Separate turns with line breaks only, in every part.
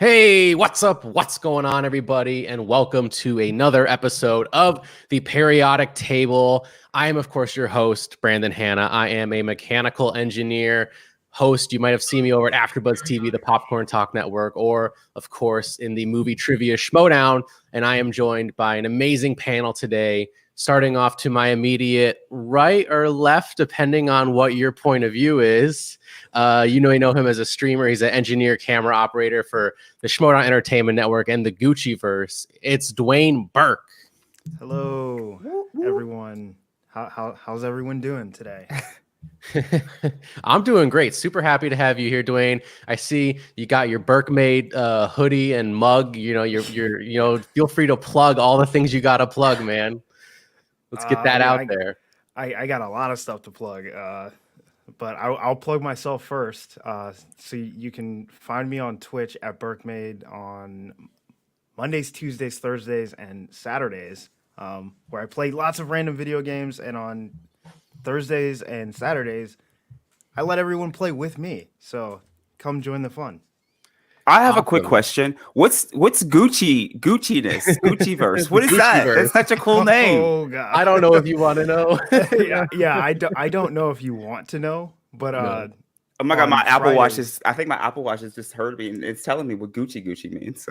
Hey, what's up? What's going on, everybody? And welcome to another episode of the Periodic Table. I am, of course, your host, Brandon Hanna. I am a mechanical engineer host. You might have seen me over at AfterBuzz TV, the Popcorn Talk Network, or, of course, in the movie trivia Schmoedown. And I am joined by an amazing panel today. Starting off to my immediate right or left, depending on what your point of view is. You know him as a streamer. He's an engineer, camera operator for the Schmoedown Entertainment Network and the Gucciverse. It's Dwain Burke.
Hello, everyone. How's everyone doing today?
I'm doing great. Super happy to have you here, Dwain. I see you got your Burke made hoodie and mug. You're feel free to plug all the things you got to plug, man. Let's get that out there.
I got a lot of stuff to plug, but I'll plug myself first. So you can find me on Twitch at BurkeMade on Mondays, Tuesdays, Thursdays, and Saturdays, where I play lots of random video games. And on Thursdays and Saturdays, I let everyone play with me. So come join the fun.
I have a quick question. What's Gucciverse? Gucciverse. What is that? That's such a cool name.
Oh God.
I don't know if you want to know.
I don't know if you want to know, but
oh my God, my Apple Watch is. I think my Apple Watch has just heard me and it's telling me what Gucci means. So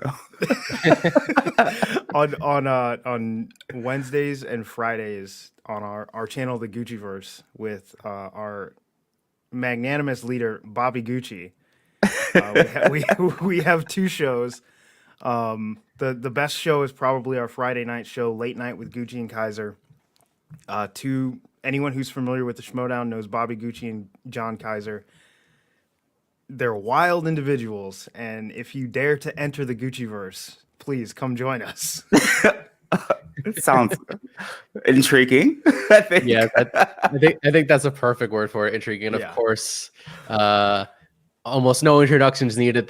on Wednesdays and Fridays on our channel, the Gucciverse, with our magnanimous leader Bobby Gucci. We have two shows. The best show is probably our Friday night show, Late Night with Gucci and Kaiser. Anyone who's familiar with the Schmoedown knows Bobby Gucci and John Kaiser. They're wild individuals, and if you dare to enter the Gucciverse, please come join us.
It sounds intriguing. I think.
Yeah, I think that's a perfect word for it. Intriguing, and of course. Almost no introductions needed at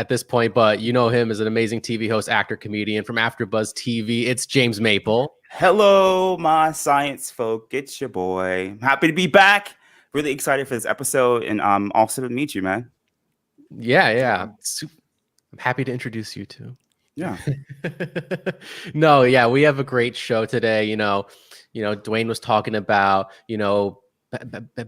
this point, but you know him as an amazing TV host, actor, comedian from AfterBuzz TV. It's James Maple.
Hello, my science folk. It's your boy. I'm happy to be back. Really excited for this episode, and also to meet you, man.
Yeah. I'm happy to introduce you too.
Yeah.
We have a great show today. Dwain was talking about,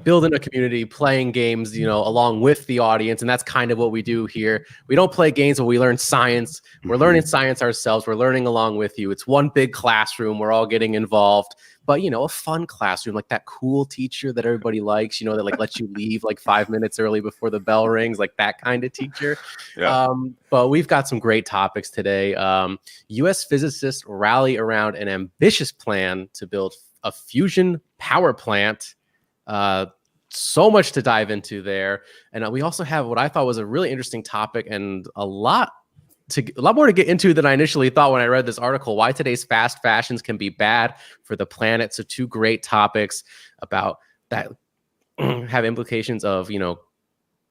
building a community, playing games, along with the audience. And that's kind of what we do here. We don't play games, but we learn science. We're learning science ourselves. We're learning along with you. It's one big classroom. We're all getting involved, but a fun classroom, like that cool teacher that everybody likes, that like lets you leave like 5 minutes early before the bell rings, like that kind of teacher.
Yeah.
But we've got some great topics today. US physicists rally around an ambitious plan to build a fusion power plant. So much to dive into there. And we also have what I thought was a really interesting topic and a lot more to get into than I initially thought when I read this article, why today's fast fashions can be bad for the planet. So two great topics about that have implications of,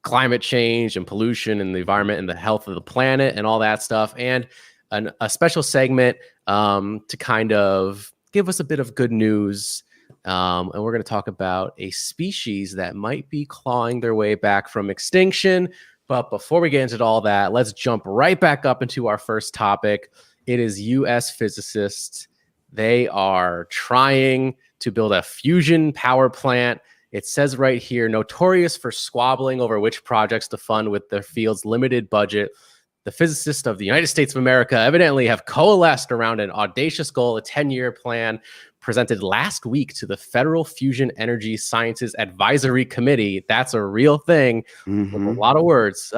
climate change and pollution and the environment and the health of the planet and all that stuff. And a special segment to kind of give us a bit of good news. And we're going to talk about a species that might be clawing their way back from extinction. But before we get into all that, let's jump right back up into our first topic. It is U.S. physicists. They are trying to build a fusion power plant. It says right here, notorious for squabbling over which projects to fund with their field's limited budget, the physicists of the United States of America evidently have coalesced around an audacious goal, a 10-year plan presented last week to the Federal Fusion Energy Sciences Advisory Committee. That's a real thing. With a lot of words.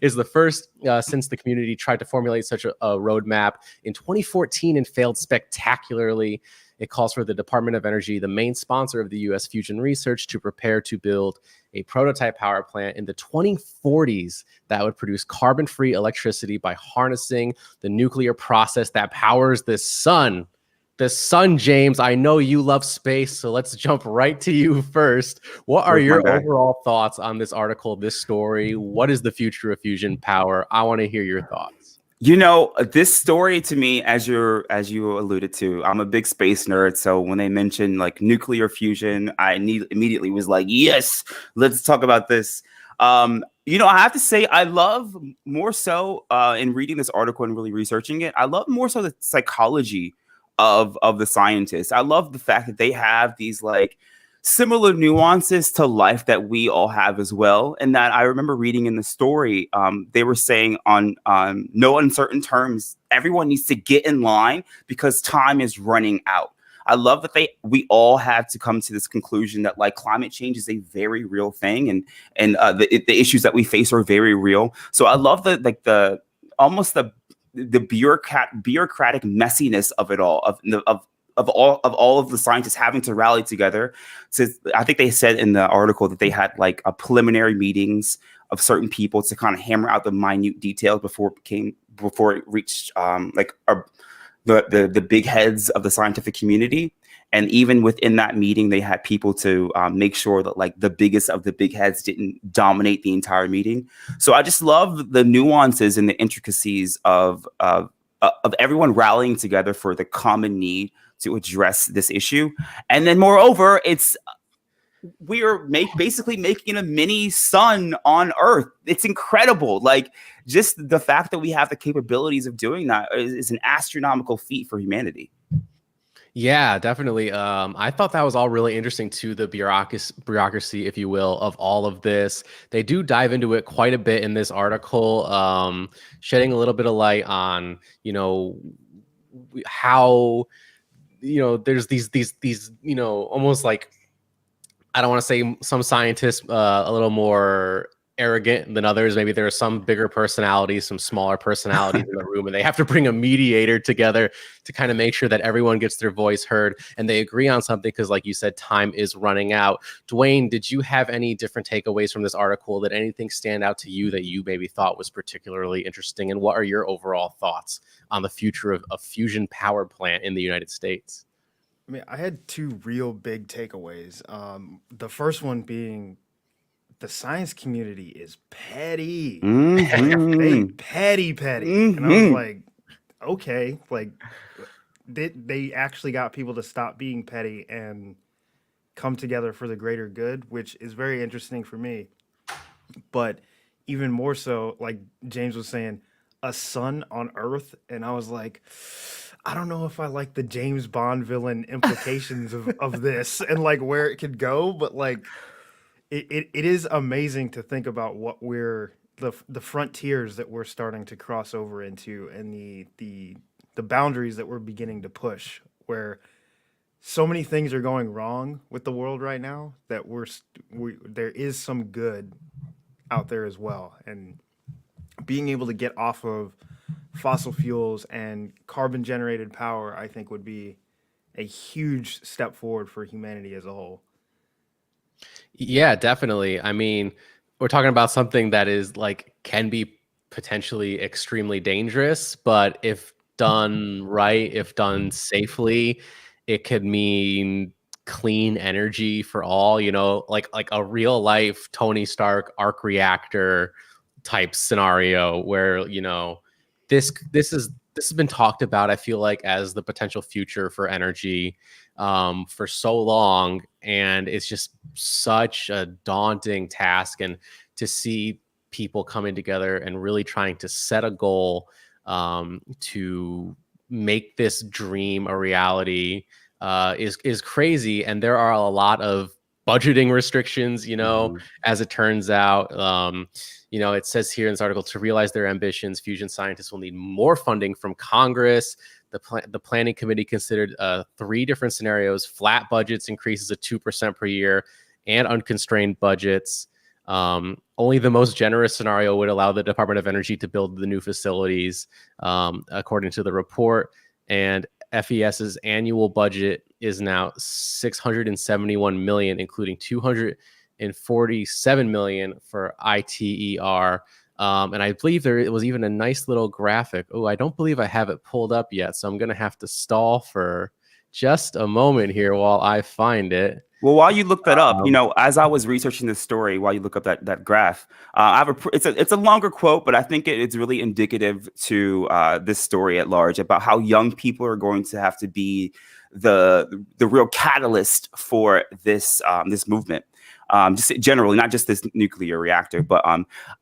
Is the first since the community tried to formulate such a roadmap in 2014 and failed spectacularly. It calls for the Department of Energy, the main sponsor of the U.S. fusion research, to prepare to build a prototype power plant in the 2040s that would produce carbon-free electricity by harnessing the nuclear process that powers the sun. The sun, James. I know you love space, so let's jump right to you first. What are your overall thoughts on this article, this story? What is the future of fusion power? I want to hear your thoughts.
This story to me, as you alluded to, I'm a big space nerd. So when they mentioned like nuclear fusion, I immediately was like, yes, let's talk about this. I have to say, I love more so in reading this article and really researching it. I love more so the psychology of the scientists. I love the fact that they have these like similar nuances to life that we all have as well. And that I remember reading in the story, they were saying on no uncertain terms, everyone needs to get in line because time is running out. I love that we all have to come to this conclusion that like climate change is a very real thing, and the issues that we face are very real. So I love the bureaucratic messiness of it all, of all of the scientists having to rally together. I think they said in the article that they had like a preliminary meetings of certain people to kind of hammer out the minute details before it reached the big heads of the scientific community. And even within that meeting, they had people to make sure that like the biggest of the big heads didn't dominate the entire meeting. So I just love the nuances and the intricacies of everyone rallying together for the common need to address this issue. And then moreover, we are basically making a mini sun on Earth. It's incredible. Like just the fact that we have the capabilities of doing that is an astronomical feat for humanity.
Yeah, definitely. I thought that was all really interesting too, the bureaucracy, if you will, of all of this. They do dive into it quite a bit in this article, shedding a little bit of light on, how, there's these, almost like, I don't want to say some scientists a little more arrogant than others. Maybe there are some bigger personalities, some smaller personalities in the room, and they have to bring a mediator together to kind of make sure that everyone gets their voice heard and they agree on something because, like you said, time is running out. Dwayne, did you have any different takeaways from this article? Did anything stand out to you that you maybe thought was particularly interesting? And what are your overall thoughts on the future of a fusion power plant in the United States?
I mean, I had two real big takeaways. The first one being the science community is petty.
Mm-hmm.
Petty.
Mm-hmm.
And I was like, okay, like they actually got people to stop being petty and come together for the greater good, which is very interesting for me. But even more so, like James was saying, a sun on Earth. And I was like, I don't know if I like the James Bond villain implications of this and like where it could go, but like it is amazing to think about what the frontiers that we're starting to cross over into and the boundaries that we're beginning to push, where so many things are going wrong with the world right now that there is some good out there as well. And being able to get off of fossil fuels and carbon generated power, I think would be a huge step forward for humanity as a whole.
Yeah, definitely. I mean, we're talking about something that is like can be potentially extremely dangerous, but if done right, if done safely, it could mean clean energy for all, like a real life Tony Stark arc reactor type scenario where, this has been talked about, I feel like, as the potential future for energy for so long, and it's just such a daunting task. And to see people coming together and really trying to set a goal to make this dream a reality is crazy. And there are a lot of budgeting restrictions, as it turns out. It says here in this article, to realize their ambitions, fusion scientists will need more funding from Congress. The planning committee considered 3 different scenarios: flat budgets, increases of 2% per year, and unconstrained budgets. Only the most generous scenario would allow the Department of Energy to build the new facilities, according to the report. And FES's annual budget is now $671 million, including $247 million for ITER. And I believe there was even a nice little graphic. Oh, I don't believe I have it pulled up yet, so I'm going to have to stall for just a moment here while I find it.
Well, while you look that up, as I was researching this story, while you look up that graph, I have it's a longer quote, but I think it's really indicative to this story at large about how young people are going to have to be the real catalyst for this movement. just generally, not just this nuclear reactor, but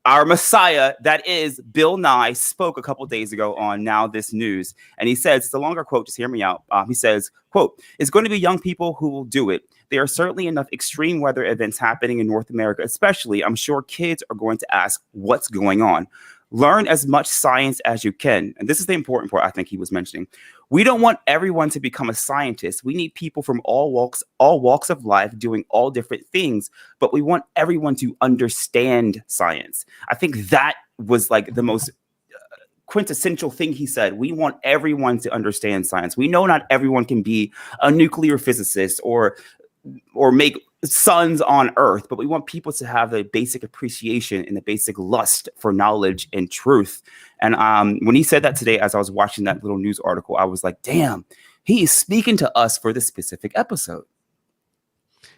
our messiah, that is Bill Nye, spoke a couple days ago on Now This News. And he says, it's a longer quote, just hear me out. He says, quote, "It's going to be young people who will do it. There are certainly enough extreme weather events happening in North America, especially. I'm sure kids are going to ask what's going on. Learn as much science as you can." And this is the important part I think he was mentioning. "We don't want everyone to become a scientist. We need people from all walks of life doing all different things, but we want everyone to understand science." I think that was like the most quintessential thing he said. We want everyone to understand science. We know not everyone can be a nuclear physicist or make suns on Earth, but we want people to have the basic appreciation and the basic lust for knowledge and truth. And when he said that today, as I was watching that little news article, I was like, damn, he is speaking to us for this specific episode.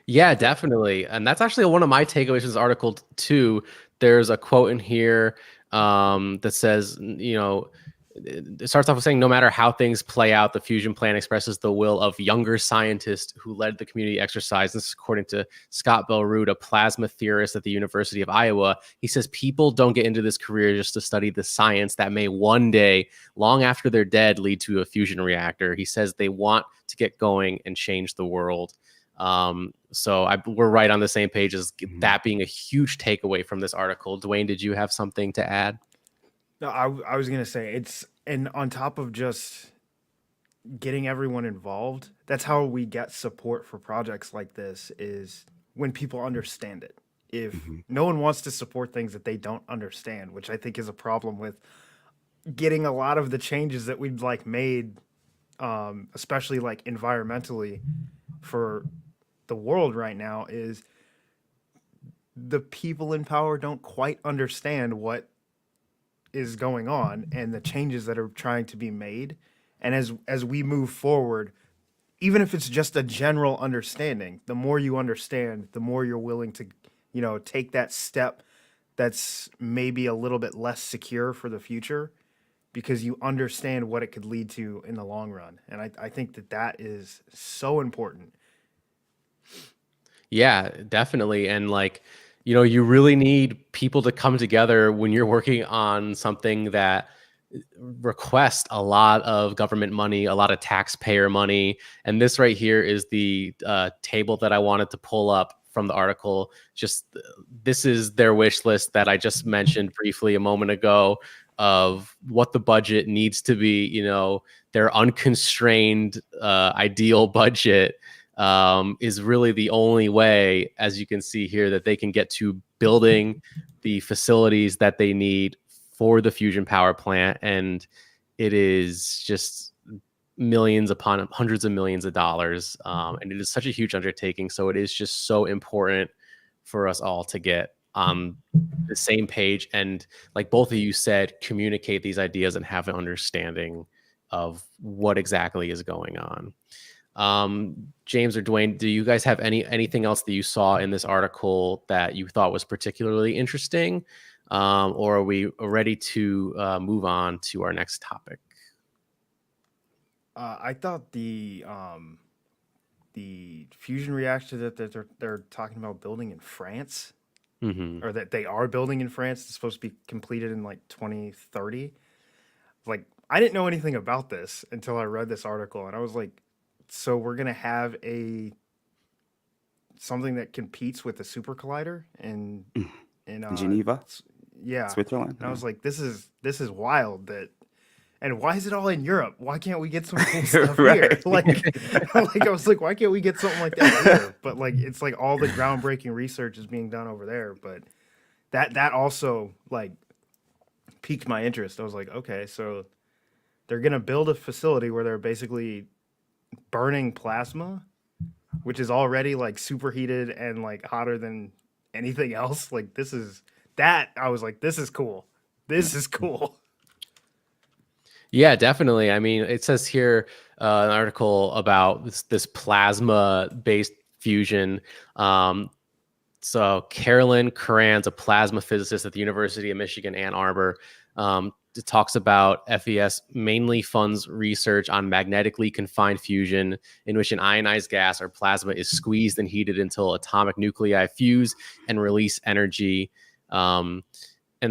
Yeah, definitely. And that's actually one of my takeaways from this article too. There's a quote in here that says, you know, it starts off with saying, "No matter how things play out, the fusion plan expresses the will of younger scientists who led the community exercise." This is according to Scott Bellroot, a plasma theorist at the University of Iowa. He says people don't get into this career just to study the science that may one day, long after they're dead, lead to a fusion reactor. He says they want to get going and change the world. So we're right on the same page as that being a huge takeaway from this article. Dwayne, did you have something to add?
No, I was gonna say and on top of just getting everyone involved, that's how we get support for projects like this, is when people understand it. If no one wants to support things that they don't understand, which I think is a problem with getting a lot of the changes that we've like made, especially like environmentally for the world right now, is the people in power don't quite understand what is going on and the changes that are trying to be made. And as we move forward, even if it's just a general understanding, the more you understand, the more you're willing to, you know, take that step that's maybe a little bit less secure for the future, because you understand what it could lead to in the long run. And I think that is so important.
Yeah, definitely. And like, you know, you really need people to come together when you're working on something that requests a lot of government money, a lot of taxpayer money. And this right here is the table that I wanted to pull up from the article. Just this is their wish list that I just mentioned briefly a moment ago of what the budget needs to be. You know, their unconstrained ideal budget is really the only way, as you can see here, that they can get to building the facilities that they need for the fusion power plant. And it is just millions upon hundreds of millions of dollars. And it is such a huge undertaking. So it is just so important for us all to get on the same page. And like both of you said, communicate these ideas and have an understanding of what exactly is going on. James or Dwayne, do you guys have anything else that you saw in this article that you thought was particularly interesting? Or are we ready to move on to our next topic?
I thought the fusion reactor that they're talking about building in France, or that they are building in France, is supposed to be completed in like 2030. Like, I didn't know anything about this until I read this article, and I was like, so we're gonna have something that competes with the super collider in
Geneva,
yeah,
Switzerland.
And I was like, this is wild. And why is it all in Europe? Why can't we get some cool stuff here? Like I was like, why can't we get something like that here? But like, it's like all the groundbreaking research is being done over there. But that also like piqued my interest. I was like, okay, so they're gonna build a facility where they're basically burning plasma, which is already like superheated and like hotter than anything else. Like I was like, this is cool. This is cool.
Yeah, definitely. I mean, it says here an article about this plasma-based fusion. So Carolyn Curran's a plasma physicist at the University of Michigan, Ann Arbor. it talks about FES mainly funds research on magnetically confined fusion, in which an ionized gas or plasma is squeezed and heated until atomic nuclei fuse and release energy. And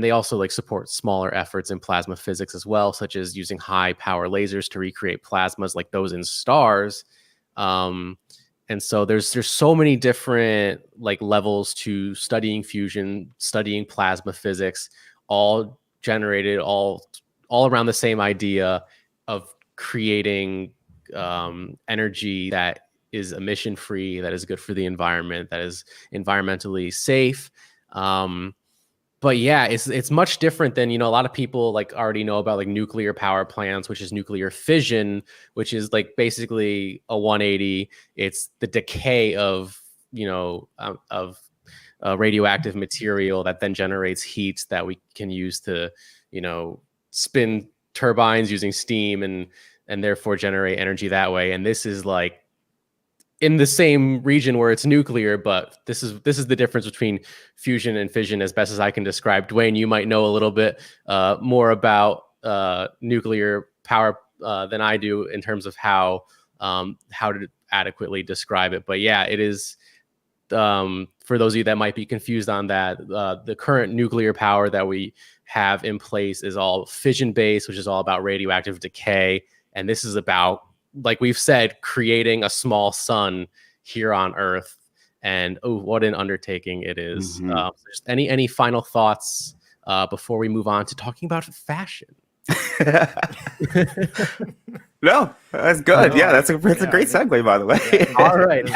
they also like support smaller efforts in plasma physics as well, such as using high power lasers to recreate plasmas like those in stars. And so there's so many different like levels to studying fusion, studying plasma physics, all generated all around the same idea of creating energy that is emission free, that is good for the environment, that is environmentally safe. But yeah, it's much different than, a lot of people like already know about like nuclear power plants, which is nuclear fission, which is like basically a 180. It's the decay of radioactive material that then generates heat that we can use to, spin turbines using steam and therefore generate energy that way. And this is like in the same region where it's nuclear, but this is the difference between fusion and fission as best as I can describe. Dwayne, you might know a little bit more about nuclear power than I do in terms of how to adequately describe it. But yeah, it is, for those of you that might be confused on that, the current nuclear power that we have in place is all fission based, which is all about radioactive decay. And this is about, like we've said, creating a small sun here on Earth. And what an undertaking it is. Just any final thoughts before we move on to talking about fashion?
No, that's good. Yeah, that's a great segue, by the way.
All right.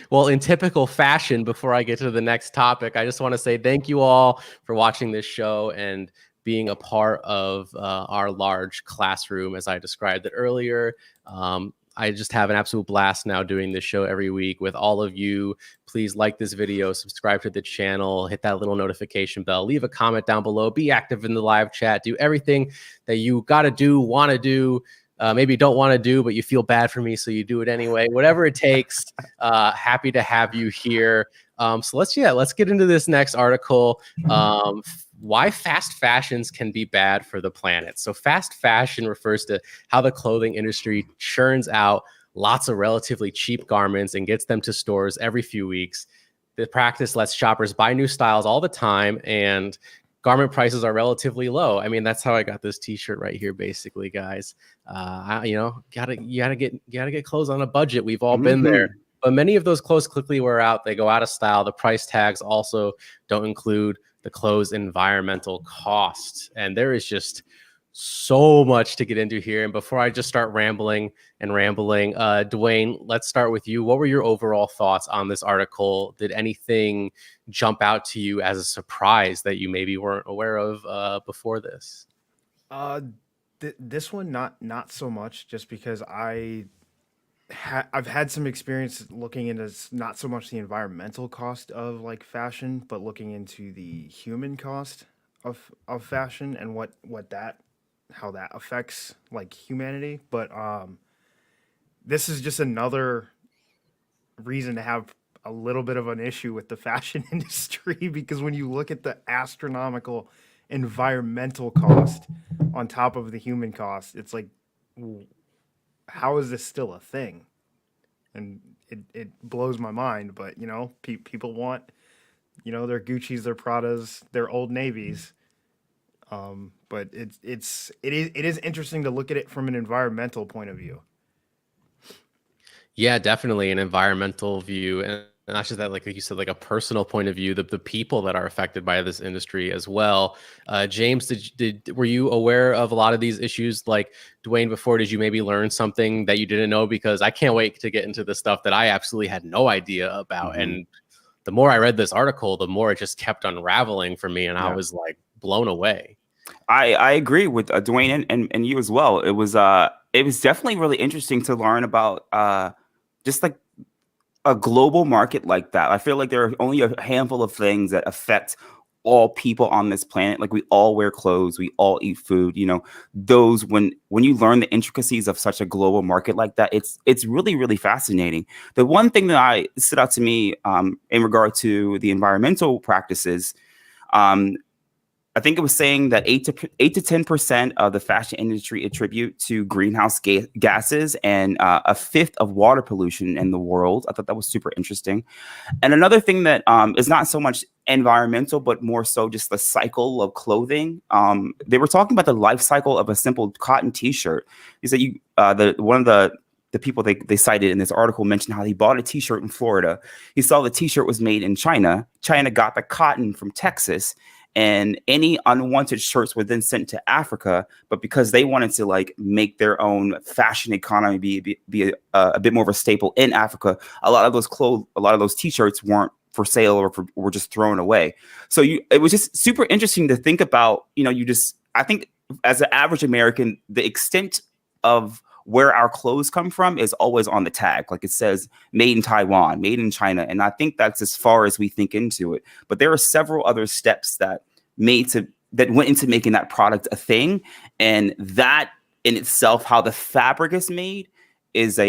Well, in typical fashion, before I get to the next topic, I just want to say thank you all for watching this show and being a part of our large classroom, as I described it earlier. I just have an absolute blast now doing this show every week with all of you. Please like this video, subscribe to the channel, hit that little notification bell, leave a comment down below, be active in the live chat, do everything that you got to do, want to do, maybe don't want to do, but you feel bad for me, so you do it anyway. Whatever it takes, happy to have you here. So let's get into this next article. Why fast fashions can be bad for the planet. So fast fashion refers to how the clothing industry churns out lots of relatively cheap garments and gets them to stores every few weeks. The practice lets shoppers buy new styles all the time, and garment prices are relatively low. I mean, that's how I got this t-shirt right here, basically, guys. You gotta get clothes on a budget. We've all been there. But many of those clothes quickly wear out. They go out of style. The price tags also don't include the clothes' environmental cost. And there is just so much to get into here. And before I just start rambling, Dwayne, let's start with you. What were your overall thoughts on this article? Did anything jump out to you as a surprise that you maybe weren't aware of before this?
This one, not so much, just because I've had some experience looking into not so much the environmental cost of like fashion, but looking into the human cost of fashion and how that affects like humanity. But this is just another reason to have a little bit of an issue with the fashion industry, because when you look at the astronomical environmental cost on top of the human cost, it's like, how is this still a thing? And it blows my mind. But people want their Gucci's, their Pradas, their Old Navies. But it is interesting to look at it from an environmental point of view.
Yeah, definitely an environmental view, and not just that, like you said, like a personal point of view, the people that are affected by this industry as well. James, were you aware of a lot of these issues like Dwayne before? Did you maybe learn something that you didn't know? Because I can't wait to get into the stuff that I absolutely had no idea about. And the more I read this article, the more it just kept unraveling for me, and I was like blown away.
I agree with Dwayne and you as well. It was definitely really interesting to learn about just like a global market like that. I feel like there are only a handful of things that affect all people on this planet. Like, we all wear clothes, we all eat food. Those when you learn the intricacies of such a global market like that, it's really, really fascinating. The one thing that stood out to me in regard to the environmental practices, I think it was saying that 8 to 10% of the fashion industry attribute to greenhouse gases and a fifth of water pollution in the world. I thought that was super interesting. And another thing that is not so much environmental, but more so just the cycle of clothing. They were talking about the life cycle of a simple cotton T-shirt. He said one of the people they cited in this article mentioned how he bought a T-shirt in Florida. He saw the T-shirt was made in China. China got the cotton from Texas. And any unwanted shirts were then sent to Africa, but because they wanted to like make their own fashion economy be a bit more of a staple in Africa, a lot of those T-shirts weren't for sale or were just thrown away. So it was just super interesting to think about. I think as an average American, the extent of where our clothes come from is always on the tag. Like it says made in Taiwan, made in China. And I think that's as far as we think into it. But there are several other steps that went into making that product a thing. And that in itself, how the fabric is made is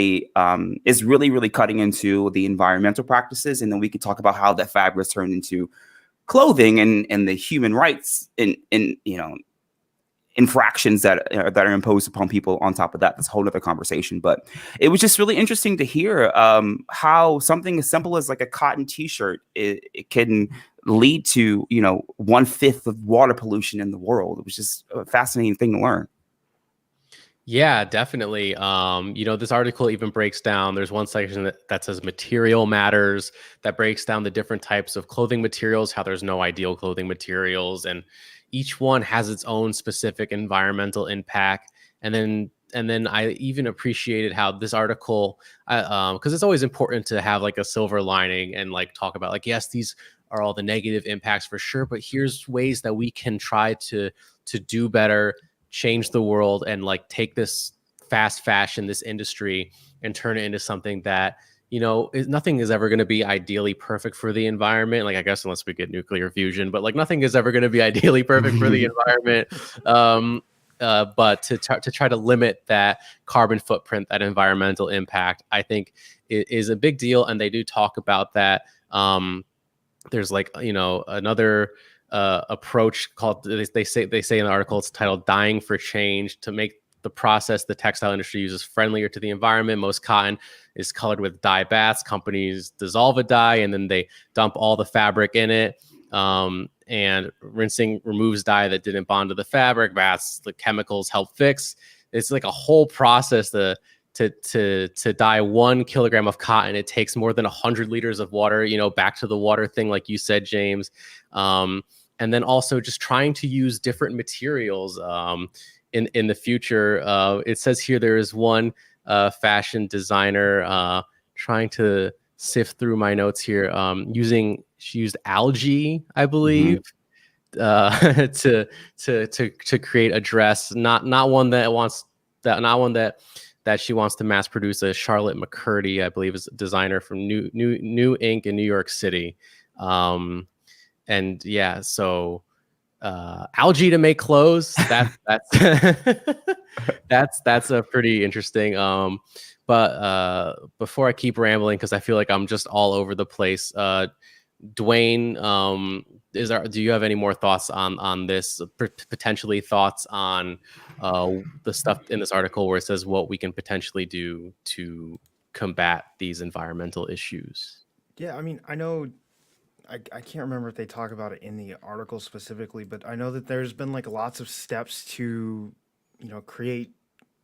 really, really cutting into the environmental practices. And then we could talk about how that fabric is turned into clothing and the human rights infractions that are imposed upon people on top of that. That's a whole other conversation. But it was just really interesting to hear how something as simple as like a cotton T-shirt, it can lead to, 1/5 of water pollution in the world. It was just a fascinating thing to learn.
Yeah, definitely. This article even breaks down, there's one section that says material matters, that breaks down the different types of clothing materials, how there's no ideal clothing materials, and each one has its own specific environmental impact. And then I even appreciated how this article, because it's always important to have like a silver lining and like talk about like, yes, these are all the negative impacts for sure, but here's ways that we can try to do better, change the world, and like take this fast fashion, this industry, and turn it into something that, nothing is ever going to be ideally perfect for the environment. Like, I guess unless we get nuclear fusion, but like nothing is ever going to be ideally perfect for the environment. But to try to limit that carbon footprint, that environmental impact, I think is a big deal. And they do talk about that. There's like, another approach called, they say in the article, it's titled "Dyeing for Change," to make the process the textile industry uses friendlier to the environment. Most cotton is colored with dye baths. Companies dissolve a dye and then they dump all the fabric in it. And rinsing removes dye that didn't bond to the fabric. Baths, the chemicals help fix. It's like a whole process to dye 1 kilogram of cotton. It takes more than 100 liters of water, back to the water thing, like you said, James. And then also just trying to use different materials, in the future. It says here there is one fashion designer trying to sift through my notes here. She used algae, I believe, to create a dress. Not one that she wants to mass produce. A Charlotte McCurdy, I believe, is a designer from New Inc. in New York City. And yeah, so algae to make clothes. That's that's a pretty interesting. But before I keep rambling, because I feel like I'm just all over the place, Dwain, do you have any more thoughts on this? Potentially thoughts on the stuff in this article where it says what we can potentially do to combat these environmental issues?
Yeah, I mean, I know I can't remember if they talk about it in the article specifically, but I know that there's been like lots of steps to, create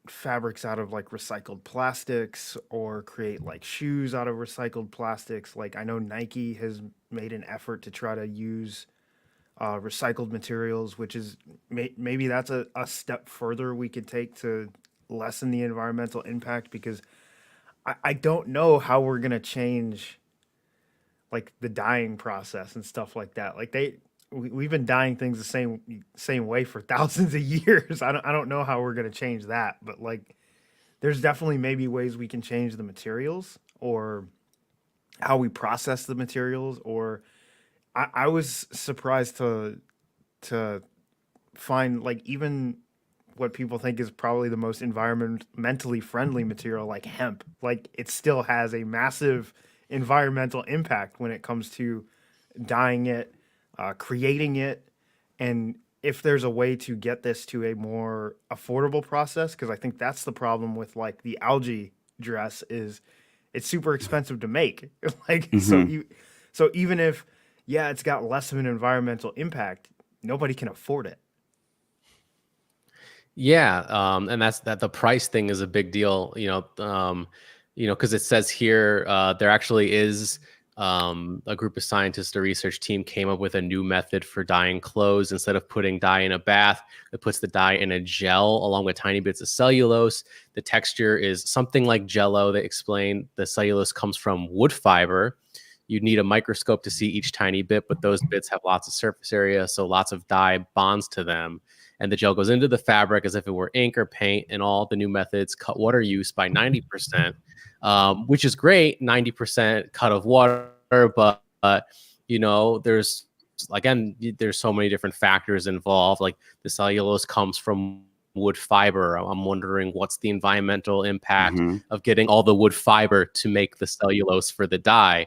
fabrics out of like recycled plastics or create like shoes out of recycled plastics. Like I know Nike has made an effort to try to use recycled materials, which is maybe that's a step further we could take to lessen the environmental impact, because I don't know how we're going to change like the dyeing process and stuff like that. Like we've been dyeing things the same way for thousands of years. I don't know how we're going to change that, but like there's definitely maybe ways we can change the materials or how we process the materials. Or I was surprised to find like even what people think is probably the most environmentally friendly material, like hemp, like it still has a massive environmental impact when it comes to dyeing it, creating it, and if there's a way to get this to a more affordable process, because I think that's the problem with like the algae dress is it's super expensive to make. Like so even if it's got less of an environmental impact, nobody can afford it.
Yeah, and that's that. The price thing is a big deal, because it says here there actually is a group of scientists, a research team came up with a new method for dyeing clothes. Instead of putting dye in a bath, it puts the dye in a gel along with tiny bits of cellulose. The texture is something like Jello. They explain the cellulose comes from wood fiber. You'd need a microscope to see each tiny bit, but those bits have lots of surface area, so lots of dye bonds to them. And the gel goes into the fabric as if it were ink or paint, and all the new methods cut water use by 90%, which is great, 90% cut of water, but there's so many different factors involved. Like the cellulose comes from wood fiber. I'm wondering what's the environmental impact of getting all the wood fiber to make the cellulose for the dye.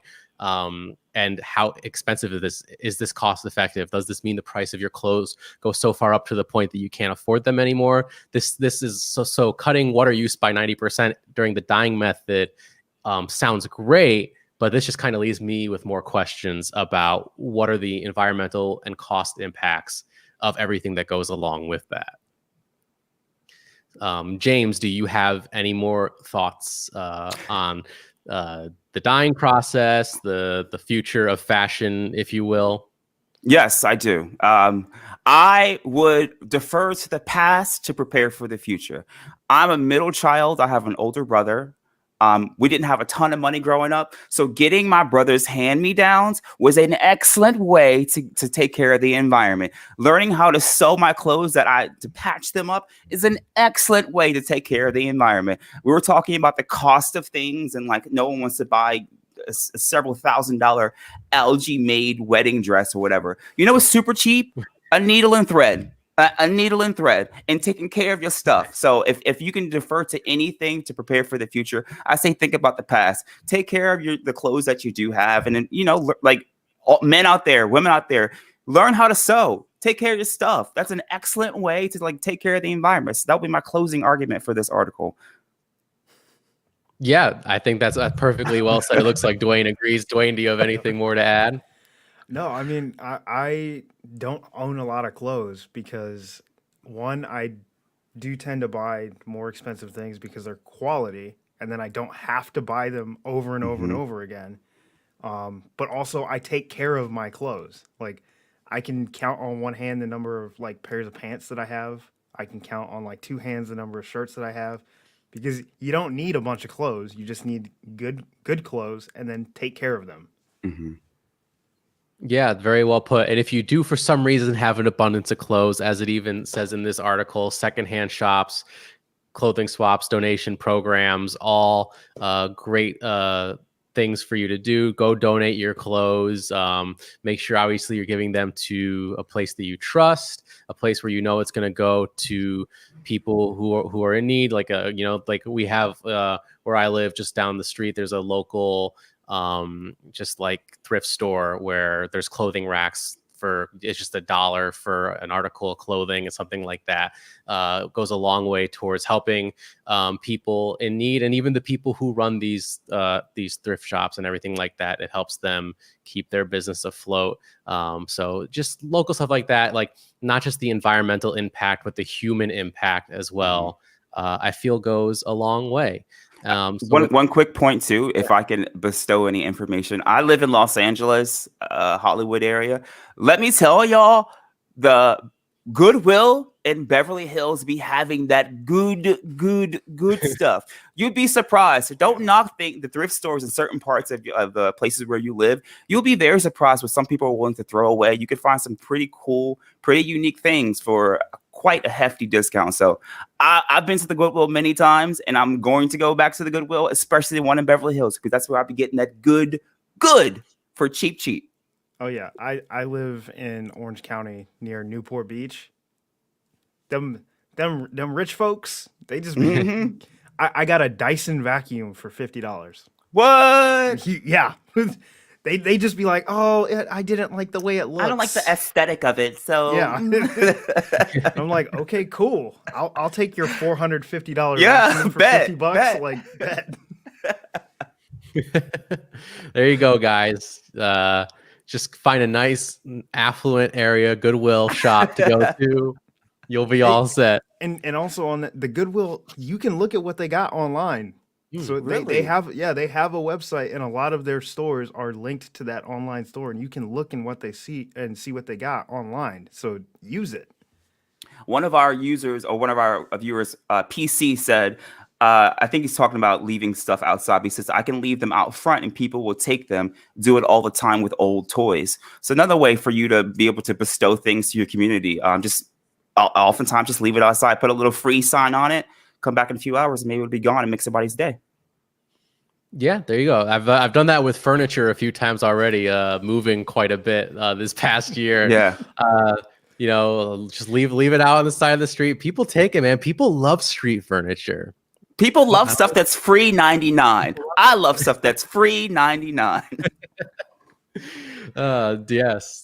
And how expensive is this cost effective? Does this mean the price of your clothes goes so far up to the point that you can't afford them anymore? This is so cutting water use by 90% during the dyeing method sounds great, but this just kind of leaves me with more questions about what are the environmental and cost impacts of everything that goes along with that. James, do you have any more thoughts on the dyeing process, the future of fashion, if you will?
Yes, I do. I would defer to the past to prepare for the future. I'm a middle child. I have an older brother. We didn't have a ton of money growing up, so getting my brother's hand-me-downs was an excellent way to take care of the environment. Learning how to sew my clothes to patch them up is an excellent way to take care of the environment. We were talking about the cost of things, and like no one wants to buy a several $1,000 algae-made wedding dress or whatever. You know what's super cheap? A needle and thread. A needle and thread, and taking care of your stuff. So if you can defer to anything to prepare for the future, I say think about the past. Take care of the clothes that you do have, and then like men out there, women out there, learn how to sew. Take care of your stuff. That's an excellent way to like take care of the environment. So that would be my closing argument for this article.
Yeah, I think that's perfectly well said. It looks like Dwain agrees. Dwain, do you have anything more to add?
No, I mean, I don't own a lot of clothes because, one, I do tend to buy more expensive things because they're quality, and then I don't have to buy them over and over and over again. But also, I take care of my clothes. Like, I can count on one hand the number of like pairs of pants that I have. I can count on like two hands the number of shirts that I have, because you don't need a bunch of clothes. You just need good clothes, and then take care of them.
Mm-hmm.
Yeah, very well put. And if you do, for some reason, have an abundance of clothes, as it even says in this article, secondhand shops, clothing swaps, donation programs, all great things for you to do. Go donate your clothes. Make sure, obviously, you're giving them to a place that you trust, a place where you know it's going to go to people who are in need. Like like we have where I live, just down the street, there's a local just like thrift store where there's clothing racks it's just $1 for an article of clothing and something like that. Goes a long way towards helping people in need, and even the people who run these thrift shops and everything like that. It helps them keep their business afloat. So just local stuff like that, like not just the environmental impact, but the human impact as well. I feel goes a long way.
One quick point too, if I can bestow any information. I live in Los Angeles, Hollywood area. Let me tell y'all, the Goodwill in Beverly Hills be having that good stuff. You'd be surprised. So don't knock the thrift stores in certain parts of the places where you live. You'll be very surprised what some people are willing to throw away. You can find some pretty cool, pretty unique things for quite a hefty discount. So I've been to the Goodwill many times, and I'm going to go back to the Goodwill, especially the one in Beverly Hills, because that's where I'll be getting that good for cheap.
Oh yeah, I live in Orange County near Newport Beach. Them rich folks, they just I got a Dyson vacuum for $50.
What?
Yeah. they just be like, oh, I didn't like the way it looks.
I don't like the aesthetic of it. So
Yeah. I'm like, okay, cool. I'll take your $450
Yeah,
vacuum for
bet,
$50.
bet.
Like, bet.
There you go, guys. Just find a nice, affluent area, Goodwill shop to go to. You'll be all set.
And also on the Goodwill, you can look at what they got online. So
really?
they have a website, and a lot of their stores are linked to that online store, and you can look in what they see and see what they got online. So use it.
One of our users, or one of our viewers, PC, said, I think he's talking about leaving stuff outside. He says, I can leave them out front and people will take them, do it all the time with old toys. So another way for you to be able to bestow things to your community, oftentimes just leave it outside, put a little free sign on it, come back in a few hours, and maybe it'll be gone and make somebody's day.
Yeah, there you go. I've done that with furniture a few times already, moving quite a bit this past year.
Yeah.
Just leave it out on the side of the street. People take it, man. People love street furniture.
People love stuff that's free 99. I love stuff that's free 99.
Yes.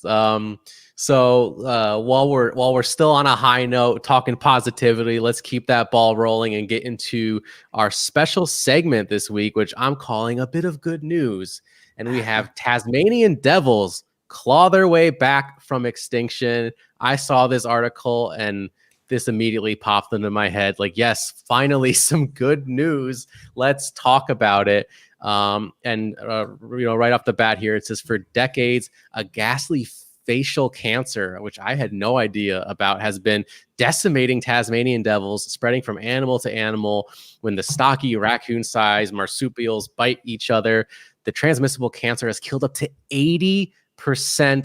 So while we're still on a high note, talking positivity, let's keep that ball rolling and get into our special segment this week, which I'm calling a bit of good news. And we have Tasmanian devils claw their way back from extinction. I saw this article and this immediately popped into my head. Like, yes, finally some good news. Let's talk about it. Right off the bat here, it says, for decades, a ghastly facial cancer, which I had no idea about, has been decimating Tasmanian devils, spreading from animal to animal. When the stocky raccoon-sized marsupials bite each other, the transmissible cancer has killed up to 80%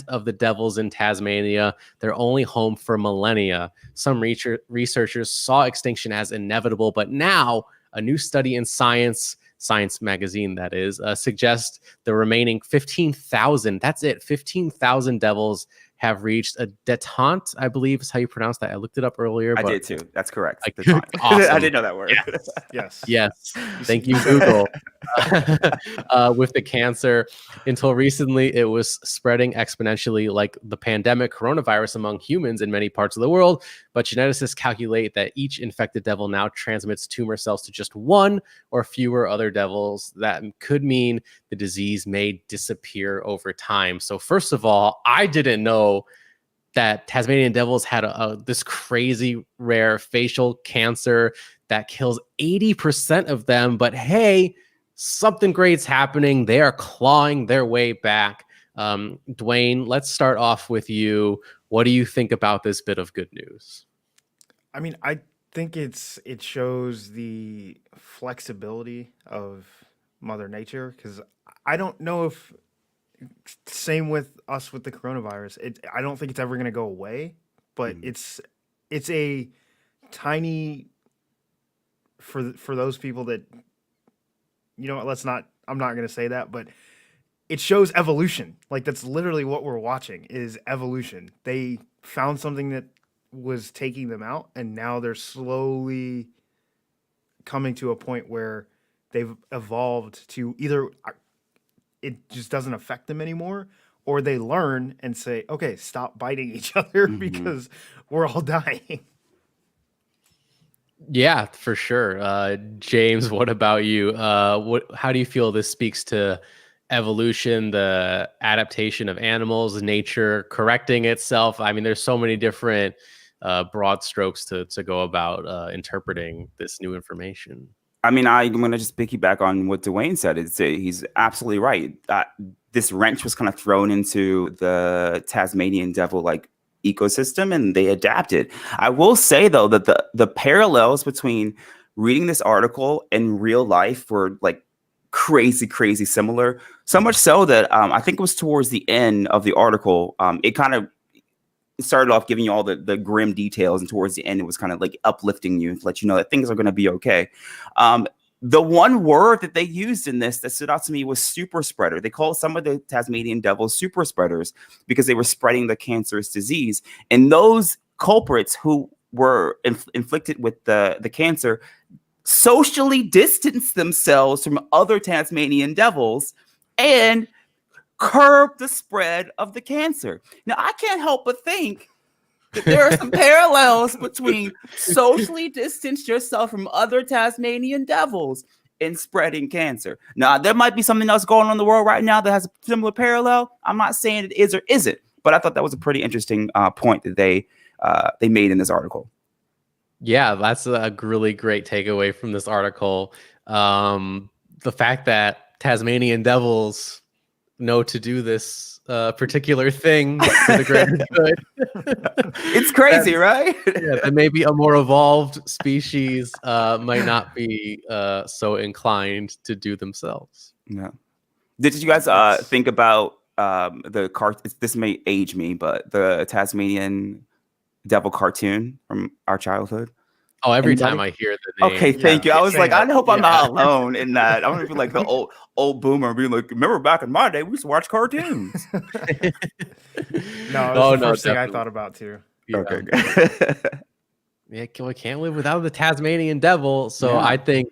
of the devils in Tasmania. They're only home for millennia. Some researchers saw extinction as inevitable, but now a new study in Science magazine, that is, suggests the remaining 15,000, that's it, 15,000 devils have reached a detente, I believe is how you pronounce that. I looked it up earlier.
I did too. That's correct.
Awesome.
I didn't know that word.
Yes.
Thank you, Google. With the cancer, until recently, it was spreading exponentially like the pandemic coronavirus among humans in many parts of the world. But geneticists calculate that each infected devil now transmits tumor cells to just one or fewer other devils. That could mean the disease may disappear over time. So first of all, I didn't know that Tasmanian devils had this crazy rare facial cancer that kills 80% of them. But hey, something great's happening. They are clawing their way back. Dwain, let's start off with you. What do you think about this bit of good news?
I mean, I think it shows the flexibility of Mother Nature, because I don't know if, same with us with the coronavirus, I don't think it's ever going to go away, but it's a tiny, for those people that, you know what, I'm not going to say that, but it shows evolution. Like, that's literally what we're watching, is evolution. They found something that was taking them out, and now they're slowly coming to a point where they've evolved to either it just doesn't affect them anymore, or they learn and say, okay, stop biting each other because we're all dying.
Yeah, for sure. James, what about you? How do you feel this speaks to evolution, the adaptation of animals, nature correcting itself? I mean, there's so many different broad strokes to go about interpreting this new information.
I mean, I'm going to just piggyback on what Dwain said. He's absolutely right. This wrench was kind of thrown into the Tasmanian devil ecosystem, and they adapted. I will say, though, that the parallels between reading this article and real life were crazy similar. So much so that I think it was towards the end of the article, it kind of started off giving you all the grim details, and towards the end it was kind of uplifting you to let you know that things are going to be okay. The one word that they used in this that stood out to me was super spreader. They called some of the Tasmanian devils super spreaders because they were spreading the cancerous disease, and those culprits who were inflicted with the cancer socially distanced themselves from other Tasmanian devils and curb the spread of the cancer. Now, I can't help but think that there are some parallels between socially distance yourself from other Tasmanian devils and spreading cancer. Now, there might be something else going on in the world right now that has a similar parallel. I'm not saying it is or isn't, but I thought that was a pretty interesting point that they made in this article.
Yeah, that's a really great takeaway from this article. The fact that Tasmanian devils know to do this particular thing for the greater good.
It's crazy, right?
Yeah, that maybe a more evolved species might not be so inclined to do themselves.
Yeah. Did you guys think about the this may age me, but the Tasmanian devil cartoon from our childhood?
Oh, every
Anybody?
time I hear the name.
Okay, thank you. I was like, I hope I'm
Yeah.
not alone in that. I'm gonna be like the old boomer, being like, remember back in my day, we used to watch cartoons.
No, it was
Oh,
the
no,
first thing I
definitely.
thought about too.
Yeah.
Okay, good.
Yeah, we can't live without the Tasmanian devil. So
Yeah.
I think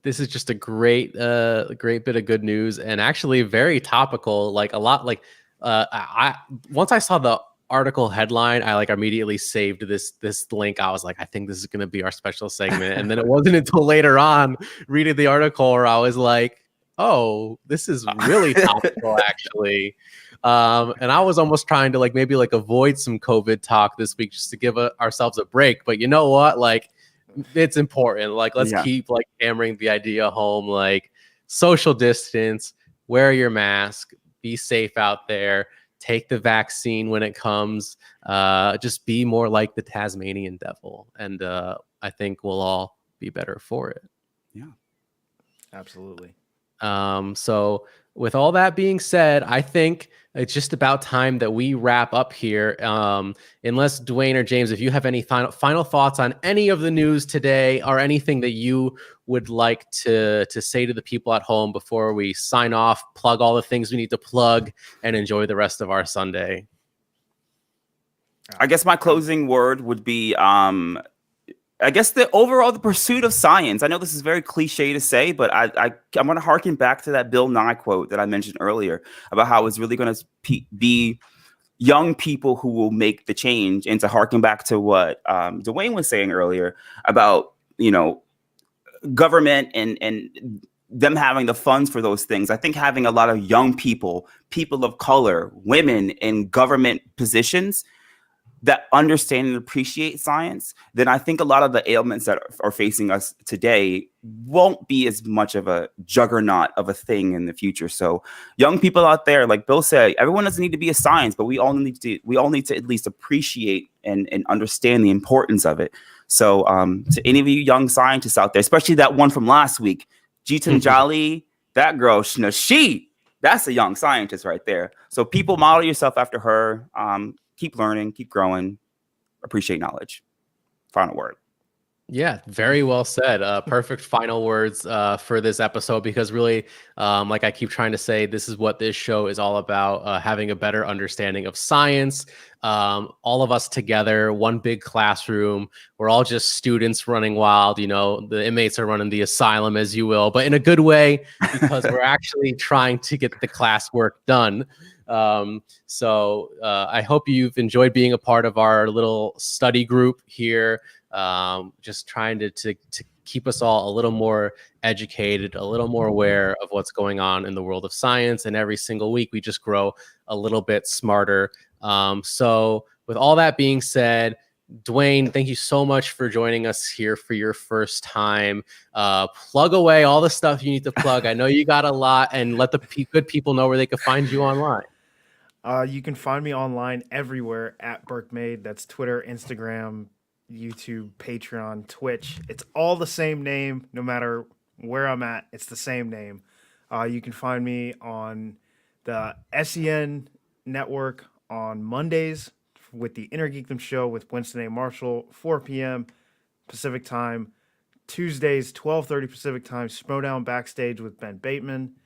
this is just a great bit of good news, and actually very topical. Like a lot, like I once I saw the article headline, I like immediately saved this link. I was like, I think this is going to be our special segment, and then it wasn't until later on reading the article where I was like, oh, this is really topical actually. And I was almost trying to maybe avoid some COVID talk this week just to give ourselves a break. But you know what? Like, it's important. Like, let's keep hammering the idea home. Like, social distance, wear your mask, be safe out there, take the vaccine when it comes. Just be more like the Tasmanian devil, and I think we'll all be better for it.
Yeah,
absolutely.
So with all that being said, I think it's just about time that we wrap up here. Unless Dwain or James, if you have any final thoughts on any of the news today or anything that you would like to say to the people at home before we sign off, plug all the things we need to plug, and enjoy the rest of our Sunday.
I guess my closing word would be, I guess the pursuit of science. I know this is very cliche to say, but I'm going to harken back to that Bill Nye quote that I mentioned earlier about how it's really going to be young people who will make the change, and to harken back to what Dwain was saying earlier about, government and them having the funds for those things. I think having a lot of young people of color, women in government positions that understand and appreciate science, then I think a lot of the ailments that are facing us today won't be as much of a juggernaut of a thing in the future. So young people out there, like Bill said, everyone doesn't need to be a science, but we all need to at least appreciate and understand the importance of it. So to any of you young scientists out there, especially that one from last week, Jitan Jolly, that girl, that's a young scientist right there. So people, model yourself after her. Keep learning, keep growing, appreciate knowledge. Final word.
Yeah, very well said. Perfect final words for this episode, because really, like I keep trying to say, this is what this show is all about, having a better understanding of science. All of us together, one big classroom. We're all just students running wild. The inmates are running the asylum, as you will, but in a good way, because we're actually trying to get the classwork done. So I hope you've enjoyed being a part of our little study group here. Just trying to keep us all a little more educated, a little more aware of what's going on in the world of science. And every single week we just grow a little bit smarter. So with all that being said, Dwain, thank you so much for joining us here for your first time. Plug away all the stuff you need to plug. I know you got a lot, and let the good people know where they can find you online.
You can find me online everywhere at BurkeMade. That's Twitter, Instagram, YouTube, Patreon, Twitch. It's all the same name, no matter where I'm at. It's the same name. You can find me on the SEN network on Mondays with the Inner Geekdom Show with Winston A. Marshall, 4 p.m. Pacific time. Tuesdays, 12:30 Pacific time, Schmoedown Backstage with Ben Bateman.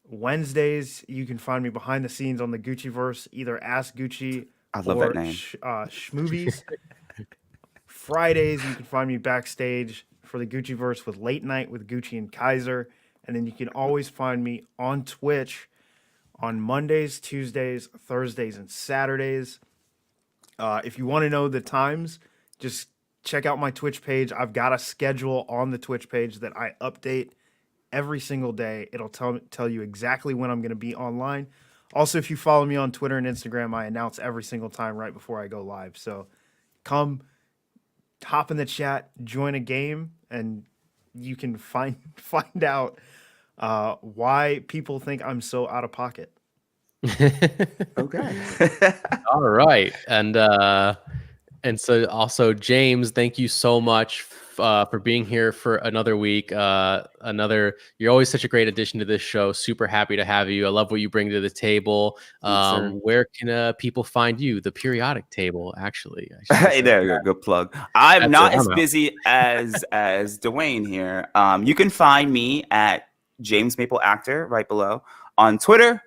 Wednesdays, you can find me behind the scenes on the Gucciverse, either Ask Gucci or Schmoedown. Fridays, you can find me backstage for the Gucciverse with Late Night with Gucci and Kaiser. And then you can always find me on Twitch on Mondays, Tuesdays, Thursdays, and Saturdays. If you want to know the times, just check out my Twitch page. I've got a schedule on the Twitch page that I update every single day. It'll tell you exactly when I'm going to be online. Also, if you follow me on Twitter and Instagram, I announce every single time right before I go live. So come hop in the chat, join a game, and you can find out why people think I'm so out of pocket.
Okay.
All right. And so also, James, thank you so much for being here for another week. You're always such a great addition to this show. Super happy to have you. I love what you bring to the table. Where can people find you? The periodic table, actually.
Hey, there you go. Good plug. I'm not as busy as Dwain here. You can find me at James Maple Actor right below on Twitter.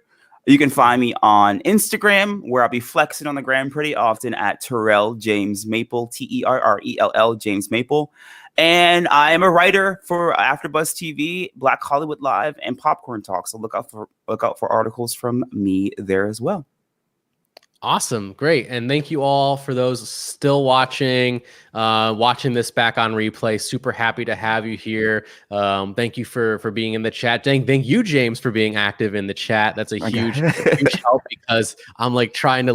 You can find me on Instagram, where I'll be flexing on the gram pretty often at Terrell James Maple, Terrell James Maple. And I am a writer for AfterBuzz TV, Black Hollywood Live, and Popcorn Talk. So look out for articles from me there as well.
Awesome. Great. And thank you all for those still watching this back on replay. Super happy to have you here. Thank you for being in the chat. Thank you, James, for being active in the chat. That's a huge help, because I'm like trying to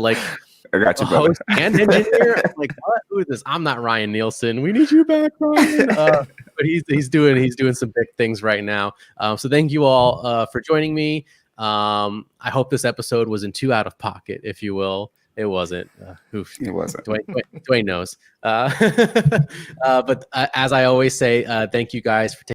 I got you,
host and engineer. I'm like, what? Who is this? I'm not Ryan Nielsen. We need you back, Ryan. But he's doing some big things right now. So thank you all for joining me. I hope this episode wasn't too out of pocket, if you will. It wasn't.
It wasn't.
Dwain knows. But as I always say, thank you guys for taking